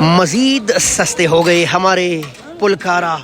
मजीद सस्ते हो गए हमारे पुलकारा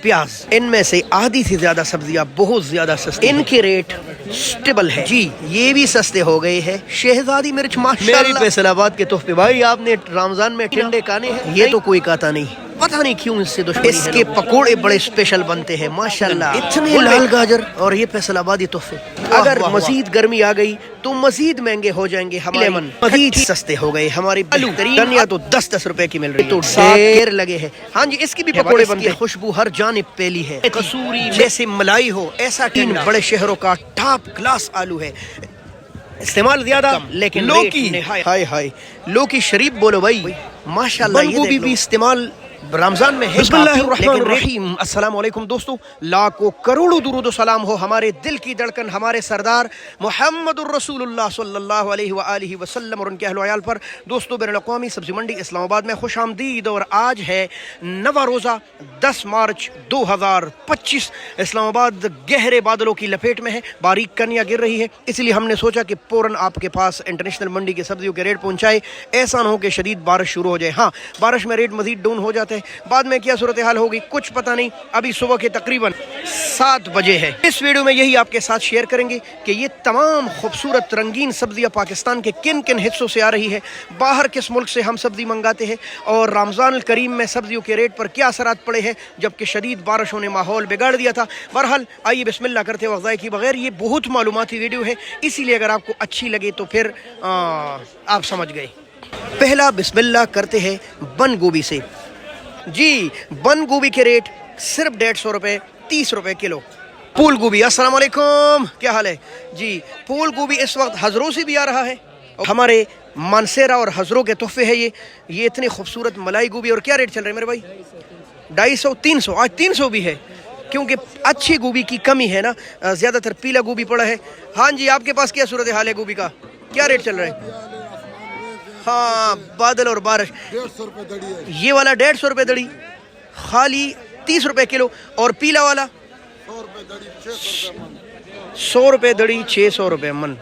प्याज। इनमें से आधी से ज्यादा सब्जियां बहुत ज्यादा सस्ती, इनके रेट स्टेबल है जी। ये भी सस्ते हो गए हैं। शहजादी मिर्च माशाल्लाह फैसलाबाद के तोहफे भाई, आपने रमजान में टिंडे खाने हैं, ये तो कोई कहता नहीं, पता नहीं क्यों इससे दुश्मनी है। इसके पकोड़े बड़े स्पेशल बनते हैं माशाल्लाह, इतने लाल गाजर और ये फैसलाबादी तोहफे। अगर मजीद गर्मी आ गई तो मजीद महंगे हो जाएंगे हमारे लेमन, मजीद सस्ते हो गए हमारे आलू। धनिया तो 10-10 रुपए की मिल रही है, तो ढेर लगे हैं। हाँ जी, इसकी भी पकोड़े बनते हैं, खुशबू हर जानिब फैली है, कसूरी जैसे मलाई हो ऐसा। 3 बड़े शहरों का टॉप क्लास आलू है, इस्तेमाल ज्यादा लेकिन लौकी हाय हाय लौकी शरीफ बोलो भाई माशाल्लाह। बंद गोभी भी इस्तेमाल रमजान में है। बिस्मिल्लाहिर्रहमानिर्रहीम। अस्सलाम वालेकुम दोस्तों, लाखों करोड़ों दुरूद सलाम हो हमारे दिल की धड़कन हमारे सरदार मुहम्मदुर रसूलुल्लाह सल्लल्लाहु अलैहि व आलिहि वसल्लम और उनके अहल वयाल पर। दोस्तों, बैनुल-अक़वामी सब्जी मंडी इस्लामाबाद में खुश आमदीद। और आज है नवा रोज़ा 10 मार्च 2025। इस्लामाबाद गहरे बादलों की लपेट में है, बारीक कनियाँ गिर रही है, इसलिए हमने सोचा कि फ़ौरन आपके पास इंटरनेशनल मंडी के सब्जियों के रेट पहुँचाए। ऐसा ना हो कि शदीद बारिश शुरू हो जाए। हाँ, बारिश में रेट मजीद डाउन हो जाते हैं, बाद में क्या सूरत हाल होगी कुछ पता नहीं। अभी सुबह के तकरीबन 7 बजे है। इस वीडियो में यही आपके साथ शेयर करेंगे कि ये तमाम खूबसूरत रंगीन सब्जियां पाकिस्तान के किन किन हिस्सों से आ रही है, बाहर किस मुल्क से हम सब्जी मंगाते हैं, और रमज़ान अल करीम में सब्जियों के रेट पर क्या असरात पड़े हैं, जबकि शदीद बारिशों ने माहौल बिगाड़ दिया था। बहरहाल आइए बिस्मिल्लाह करते वक्त ज़ाय के बगैर, ये बहुत मालूमाती वीडियो है, इसीलिए अगर आपको अच्छी लगे तो फिर आप समझ गए। पहला बिस्मिल्लाह करते हैं बंद गोभी से जी। बंद गोभी के रेट सिर्फ 150 रुपये 30 रुपये किलो। फूल गोभी, अस्सलाम वालेकुम, क्या हाल है जी। फूल गोभी इस वक्त हजरों से भी आ रहा है, हमारे मानसेरा और हजरों के तोहफे है ये इतनी खूबसूरत मलाई गोभी। और क्या रेट चल रहे हैं मेरे भाई? 250 300, आज 300 भी है, क्योंकि अच्छी गोभी की कमी है ना, ज़्यादातर पीला गोभी पड़ा है। हाँ जी, आपके पास क्या सूरत हाल है गोभी का, क्या रेट चल रहा है? हाँ, बादल और बारिश। 150 रुपए दड़ी है, ये वाला 150 रुपए दड़ी, खाली 30 रुपए किलो। और पीला वाला 100 रुपए दड़ी, 600 रुपए मन। 100 रुपए दड़ी, 600 रुपए मन।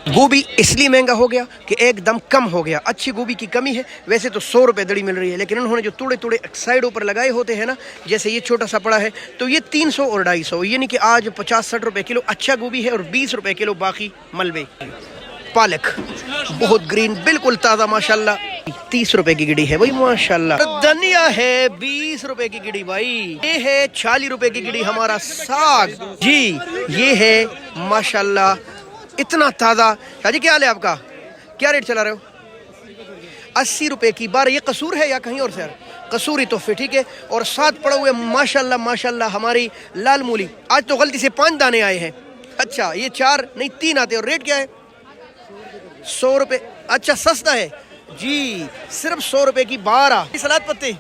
गोभी इसलिए महंगा हो गया कि एकदम कम हो गया, अच्छी गोभी की कमी है। वैसे तो 100 रुपए दड़ी मिल रही है, लेकिन उन्होंने जो टुड़े टुड़े साइडों पर लगाए होते हैं ना, जैसे ये छोटा सा पड़ा है, तो ये 300 और 250, यानी कि आज 50-60 रुपए किलो अच्छा गोभी है और 20 रुपए किलो बाकी मलबे। पालक बहुत ग्रीन, बिल्कुल ताज़ा माशाल्लाह, 30 रुपए की गिड़ी है भाई माशाल्लाह। धनिया है 20 रुपए की गिड़ी भाई। ये है 40 रुपए की गिड़ी हमारा साग जी। ये है माशाल्लाह इतना ताज़ा। शाजी क्या हाल है आपका, क्या रेट चला रहे हो? 80 रुपए की बार। ये कसूर है या कहीं और से? कसूरी तोहफे, ठीक है। और साथ पड़ा हुए माशाल्लाह माशाल्लाह हमारी लाल मूली। आज तो गलती से 5 दाने आए हैं। अच्छा, ये 4 नहीं 3 आते। और रेट क्या है? 100 रुपए। अच्छा, सस्ता है जी, सिर्फ 100 रुपए की 12। सलाद पत्ते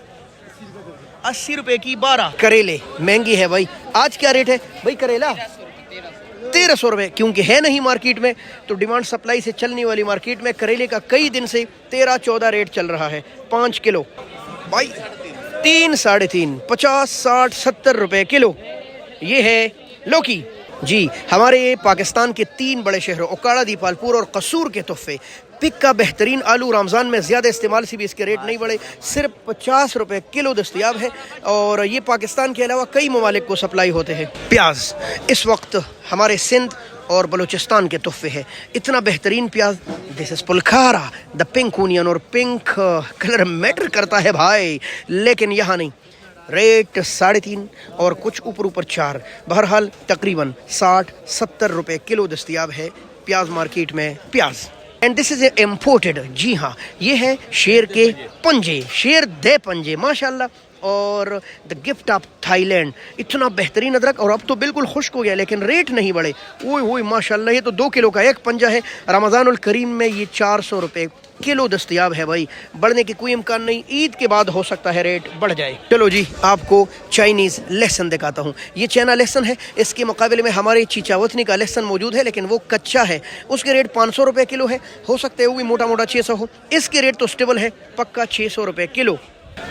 80 रुपए की 12। करेले महंगी है भाई। आज क्या रेट है भाई करेला? 1300 रुपए, क्योंकि है नहीं मार्केट में, तो डिमांड सप्लाई से चलने वाली मार्केट में करेले का कई दिन से 13-14 रेट चल रहा है। 5 किलो भाई 3, 3.5, 50, 60, 70 रुपए किलो। ये है लौकी जी। हमारे पाकिस्तान के 3 बड़े शहरों ओकाड़ा, दीपालपुर और कसूर के तोहफे। पिक का बेहतरीन आलू, रमज़ान में ज़्यादा इस्तेमाल से भी इसके रेट नहीं बढ़े, सिर्फ 50 रुपए किलो दस्तयाब है। और ये पाकिस्तान के अलावा कई ममालिक को सप्लाई होते हैं। प्याज इस वक्त हमारे सिंध और बलूचिस्तान के तोहफे है। इतना बेहतरीन प्याज, दिस इज़ पुलकारा द पिंक ओनियन। और पिंक कलर मैटर करता है भाई, लेकिन यहाँ नहीं। रेट 3.5 और कुछ ऊपर 4। बहरहाल तकरीबन 60-70 रुपए किलो दस्तयाब है प्याज मार्केट में। प्याज एंड दिस इज इम्पोर्टेड जी। हाँ, ये है शेर के पंजे, शेर दे पंजे माशाल्लाह। और द गिफ्ट ऑफ थाईलैंड। इतना बेहतरीन अदरक, और अब तो बिल्कुल खुश्क हो गया, लेकिन रेट नहीं बढ़े। ओए माशाल्लाह, ये तो 2 किलो का एक पंजा है। रमज़ान उल करीम में ये 400 रुपए किलो दस्तयाब है भाई, बढ़ने की कोई इम्कान नहीं। ईद के बाद हो सकता है रेट बढ़ जाए। चलो जी, आपको चाइनीज़ लहसन दिखाता हूँ। ये चाइना लहसन है, इसके मुकाबले में हमारे चीचावतनी का लहसन मौजूद है, लेकिन वो कच्चा है। उसके रेट 500 रुपए किलो है, हो सकता है वो भी मोटा मोटा 600 हो। इसके रेट तो स्टेबल है, पक्का 600 रुपए किलो।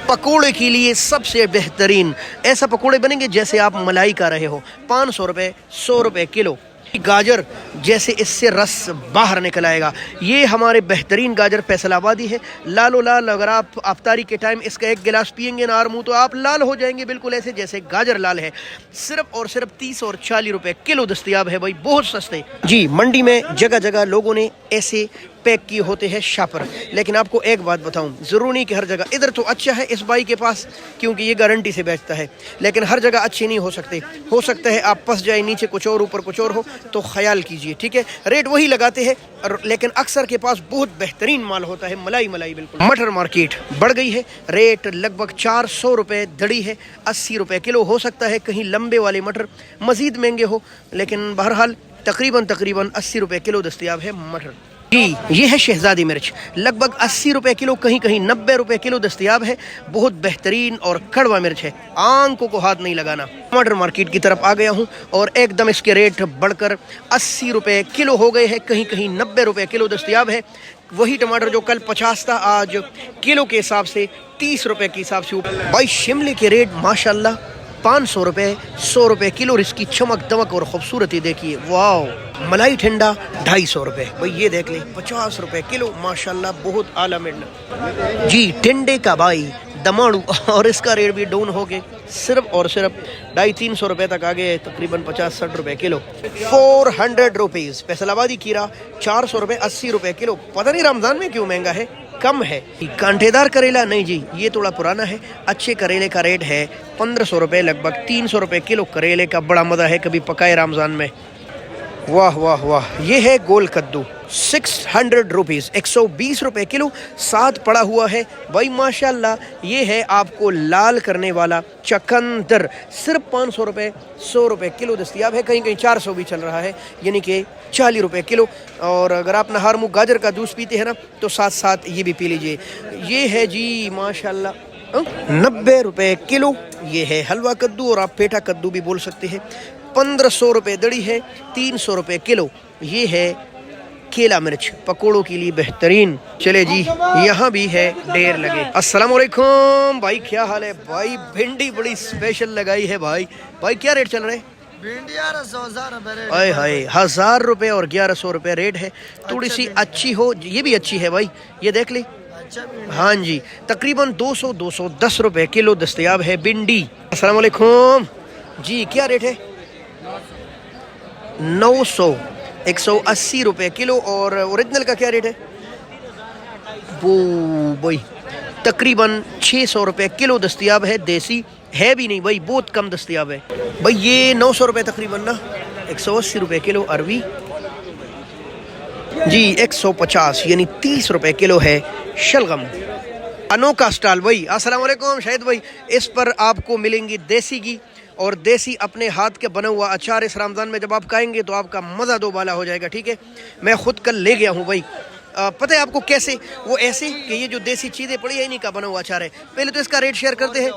पकोड़े के लिए सबसे बेहतरीन ऐसा पकोड़े बनेंगे जैसे आप मलाई का रहे हो। 500 रुपए 100 रुपए किलो। गाजर जैसे इससे रस बाहर निकल आएगा। ये हमारे बेहतरीन गाजर फैसल आबादी है, लालो लाल। अगर आप अफ्तारी के टाइम इसका एक गिलास पियेंगे ना मुँह तो आप लाल हो जाएंगे, बिल्कुल ऐसे जैसे गाजर लाल है। सिर्फ और सिर्फ 30 और 40 रुपए किलो दस्तयाब है भाई, बहुत सस्ते। जी मंडी में जगह जगह लोगों ने ऐसे पैक किए होते हैं शापर, लेकिन आपको एक बात बताऊं, ज़रूरी नहीं कि हर जगह। इधर तो अच्छा है इस भाई के पास क्योंकि ये गारंटी से बेचता है, लेकिन हर जगह अच्छे नहीं हो सकते। हो सकता है आप फंस जाए, नीचे कुछ और ऊपर कुछ और हो, तो ख्याल कीजिए, ठीक है। रेट वही लगाते हैं लेकिन अक्सर के पास बहुत बेहतरीन माल होता है, मलाई मलाई बिल्कुल। मटर मार्केट बढ़ गई है, रेट लगभग 400 रुपये दड़ी है, 80 रुपये किलो। हो सकता है कहीं लंबे वाले मटर मज़ीद महंगे हो, लेकिन बहरहाल तकरीबन 80 रुपये किलो दस्तयाब है मटर। जी ये है शहजादी मिर्च, लगभग 80 रुपये किलो, कहीं कहीं 90 रुपये किलो दस्तयाब है। बहुत बेहतरीन और कड़वा मिर्च है, आंखों को हाथ नहीं लगाना। टमाटर मार्केट की तरफ आ गया हूँ और एकदम इसके रेट बढ़कर 80 रुपये किलो हो गए हैं, कहीं कहीं 90 रुपये किलो दस्तयाब है। वही टमाटर जो कल 50 था, आज किलो के हिसाब से 30 रुपये के हिसाब से ऊपर। भाई शिमले के रेट माशाल्लाह 500 रुपये, 100 रुपये किलो। और इसकी चमक दमक और खूबसूरती देखिए, वाह। मलाई ठंडा 250 रुपये भाई, ये देख ले 50 रुपये किलो, माशाल्लाह बहुत आला मिर्च। जी टिंडे का भाई दमाड़ू, और इसका रेट भी डाउन हो गए, सिर्फ और सिर्फ 250-300 रुपये तक आ गए, तकरीबन 50-60 रुपये किलो। 400 रुपीज़। फैसलाबादी खीरा 400 रुपये, 80 रुपये किलो। पता नहीं रमज़ान में क्यों महंगा है, कम है। कांटेदार करेला नहीं जी, ये थोड़ा पुराना है। अच्छे करेले का रेट है 1500 रुपये, लगभग 300 रुपये किलो। करेले का बड़ा मज़ा है, कभी पकाए रमज़ान में। वाह वाह वाह। ये है गोल कद्दू 600 रुपीज़, 120 रुपये किलो, साथ पड़ा हुआ है भाई माशाल्लाह। ये है आपको लाल करने वाला चकंदर, सिर्फ 500 रुपये, 100 रुपये किलो दस्तयाब है। कहीं कहीं 400 भी चल रहा है, यानी कि 40 रुपये किलो। और अगर आप नहार मुँह गाजर का जूस पीते हैं ना, तो साथ साथ ये भी पी लीजिए। ये है जी माशाल्लाह 90 रुपये किलो। ये है हलवा कद्दू, और आप पेठा कद्दू भी बोल सकते हैं। 1500 रुपये दड़ी है, 300 रुपये किलो। ये है केला मिर्च, पकोड़ों के लिए बेहतरीन। चले जी, यहाँ भी है ढेर लगे। अस्सलाम वालेकुम भाई, क्या हाल है भाई? भिंडी बड़ी स्पेशल लगाई है भाई। भाई क्या रेट चल रहे हैं? भिंडी 1100 आए हाय, 1000 रुपये और 1100 रुपये रेट है। थोड़ी सी अच्छी हो, ये भी अच्छी है भाई, ये देख ली। हाँ जी, तकरीबन 200-210 रुपये किलो दस्तयाब है भिंडी। अस्सलाम वालेकुम जी, क्या रेट है? 900, 180 रुपये किलो। और ओरिजिनल का क्या रेट है? वो भाई तकरीबन 600 रुपये किलो दस्तयाब है। देसी है भी नहीं भाई, बहुत कम दस्तयाब है भाई। ये 900 रुपये तकरीबन ना, 180 रुपये किलो। अरवी जी 150 यानी 30 रुपये किलो है शलगम। अनोखा स्टॉल भाई। अस्सलाम वालेकुम शाहिद भाई, इस पर आपको मिलेंगी देसी घी और देसी अपने हाथ के बना हुआ अचार। इस रमज़ान में जब आप खाएंगे तो आपका मज़ा दो बाला हो जाएगा, ठीक है। मैं ख़ुद कल ले गया हूँ भाई। पता है आपको कैसे? वो ऐसे कि ये जो देसी चीज़ें पड़ी है, इन्हीं का बना हुआ अचार है। पहले तो इसका रेट शेयर करते हैं।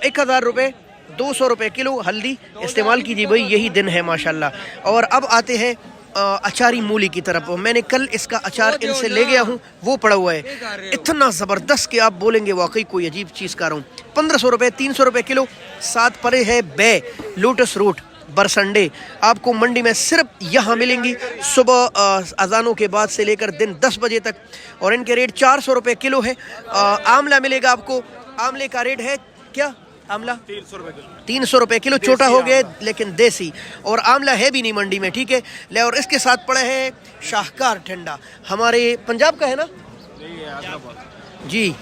1000 रुपये, 200 रुपये किलो हल्दी इस्तेमाल कीजिए भाई, यही दिन है माशाल्लाह। और अब आते हैं अचारी मूली की तरफ। मैंने कल इसका अचार इनसे ले गया हूँ, वो पड़ा हुआ है, इतना ज़बरदस्त कि आप बोलेंगे वाकई कोई अजीब चीज़ खा रहा हूँ। 1500 रुपये, 300 रुपये किलो। साथ पड़े है बे, लोटस रूट, बरसंडे। आपको मंडी में सिर्फ यहाँ मिलेंगी सुबह अजानों के बाद से लेकर दिन 10 बजे तक, और इनके रेट 400 रुपये किलो है। आंवला मिलेगा आपको, आंवले का रेट है क्या? आंवला 300 रुपये किलो, छोटा हो गया लेकिन देसी, और आंवला है भी नहीं मंडी में, ठीक है ले। और इसके साथ पड़ा है शाहकार ठंडा, हमारे पंजाब का है ना जी।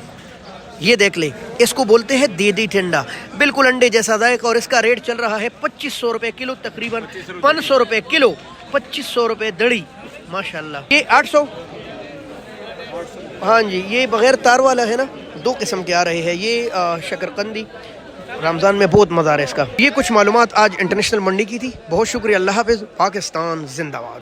ये देख ले, इसको बोलते हैं देदी ठंडा, बिल्कुल अंडे जैसा जायका। और इसका रेट चल रहा है 2500 रुपये किलो, तकरीबन 500 रुपये किलो, 2500 रुपये दड़ी माशाल्लाह। ये 800, हाँ जी। ये बगैर तार वाला है ना, 2 किस्म के आ रहे हैं। ये शकरकंदी, रमज़ान में बहुत मज़ा आ रहा है इसका। ये कुछ मालूमात आज इंटरनेशनल मंडी की थी। बहुत शुक्रिया, अल्लाह हाफ़िज़, पाकिस्तान जिंदाबाद।